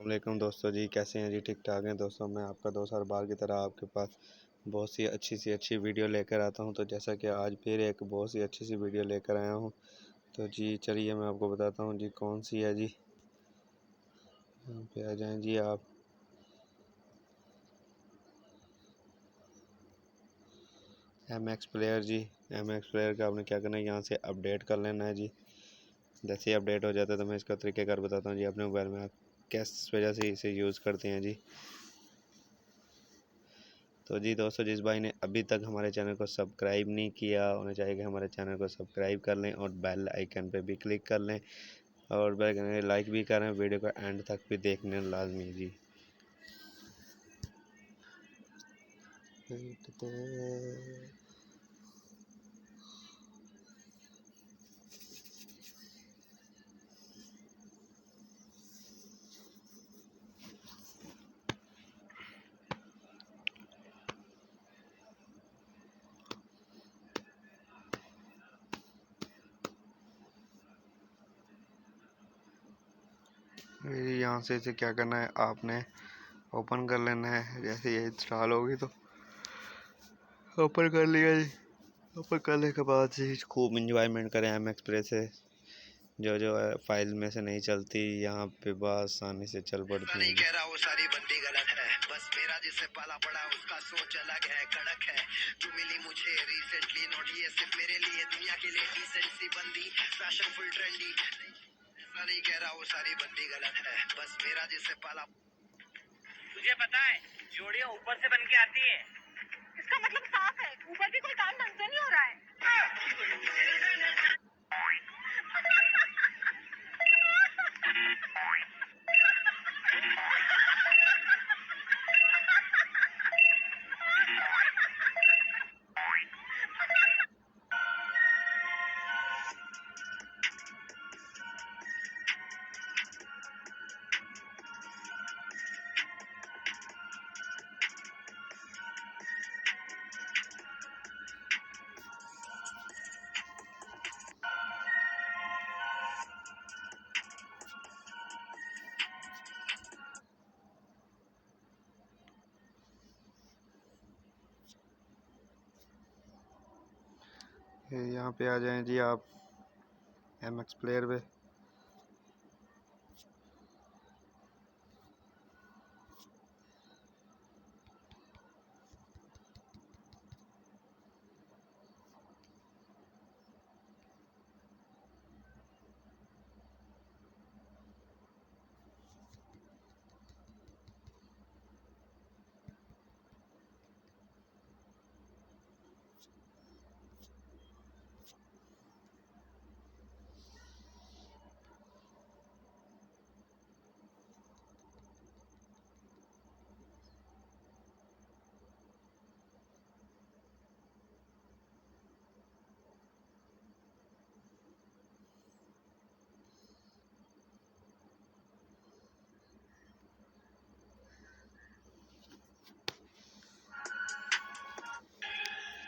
वालेकुम दोस्तों जी, कैसे हैं जी? ठीक ठाक हैं दोस्तों। मैं आपका दोस्त हर बार की तरह आपके पास बहुत सी अच्छी वीडियो लेकर आता हूं। तो जैसा कि आज फिर एक बहुत सी अच्छी सी वीडियो लेकर आया हूं, तो जी चलिए मैं आपको बताता हूं जी कौन सी है जी। यहाँ पे आ जाएं जी आप। MX प्लेयर जी, MX प्लेयर का आपने क्या करना है, यहाँ से अपडेट कर लेना है जी। जैसे ही अपडेट हो जाता है तो मैं इसका तरीक़ाकार बताता हूँ जी। अपने मोबाइल में आप किस वजह से इसे यूज़ करते हैं जी। तो जी दोस्तों, जिस भाई ने अभी तक हमारे चैनल को सब्सक्राइब नहीं किया, उन्हें चाहिए कि हमारे चैनल को सब्सक्राइब कर लें और बेल आइकन पे भी क्लिक कर लें और बेल आइकन लाइक भी करें। वीडियो को एंड तक भी देखने लाजमी जी। यहाँ से इसे क्या करना है, आपने ओपन कर लेना है। जैसे ये इंस्टॉल होगी तो ओपन कर लिया जी। ओपन करने के बाद जी खूब इंजॉयमेंट करें MX प्ले से। जो जो फाइल में से नहीं चलती, यहाँ पे बस आसानी से चल पड़ती है। कह रहा वो सारी बंदी गलत है, बस मेरा जिससे पाला पड़ा उसका सोच अलग है, कड़क है जो मिली मुझे रिसेंटली। नॉट ये सिर्फ मेरे लिए, दुनिया के लिए डिसेंट सी बंदी, फैशन फुल ट्रेंडी। ऐसा नहीं कह रहा वो सारी बंदी गलत है, बस मेरा जिससे पाला। तुझे पता है जोड़ियां ऊपर से बन के आती है, इसका मतलब साफ है ऊपर भी कोई काम ढंग से नहीं हो रहा है। यहाँ पे आ जाएं जी आप MX प्लेयर पे।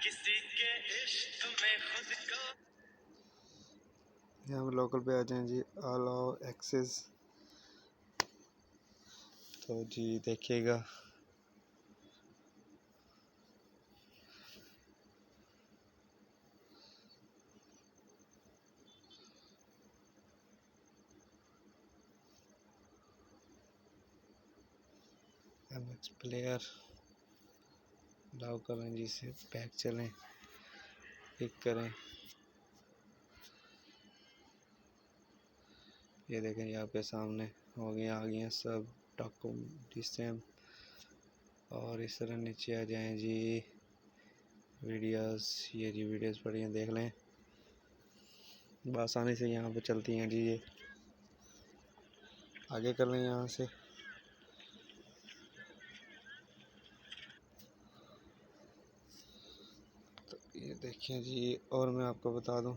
किसी के इश्क में खुद को। यहाँ लोकल पे आ जाएं जी, अलाउ एक्सेस। तो जी देखिएगा MX प्लेयर अलाउ करें जी, से बैक चलें, क्लिक करें। ये देखें यहाँ पे सामने हो गया, आ गए सब डॉक्यूमेंट। और इस तरह नीचे आ जाएं जी वीडियोस। ये जी वीडियोस पड़ी हैं, देख लें, आसानी से यहाँ पे चलती हैं जी। ये आगे कर लें यहाँ से। तो ये देखिए जी, और मैं आपको बता दूं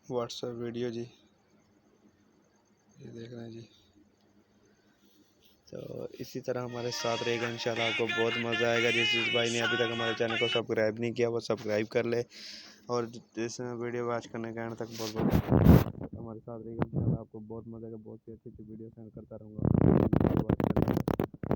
व्हाट्सएप वीडियो जी, ये देख रहे हैं जी। तो इसी तरह हमारे साथ रहेगा इंशाल्लाह, आपको बहुत मज़ा आएगा। जिस भाई ने अभी तक हमारे चैनल को सब्सक्राइब नहीं किया वो सब्सक्राइब कर ले, और जिसने वीडियो वॉच करने के एंड तक बहुत बहुत हमारे साथ रहिएगा। इंशाल्लाह आपको बहुत मज़े का बहुत सी अच्छी अच्छी वीडियो सेंड करता रहूँगा।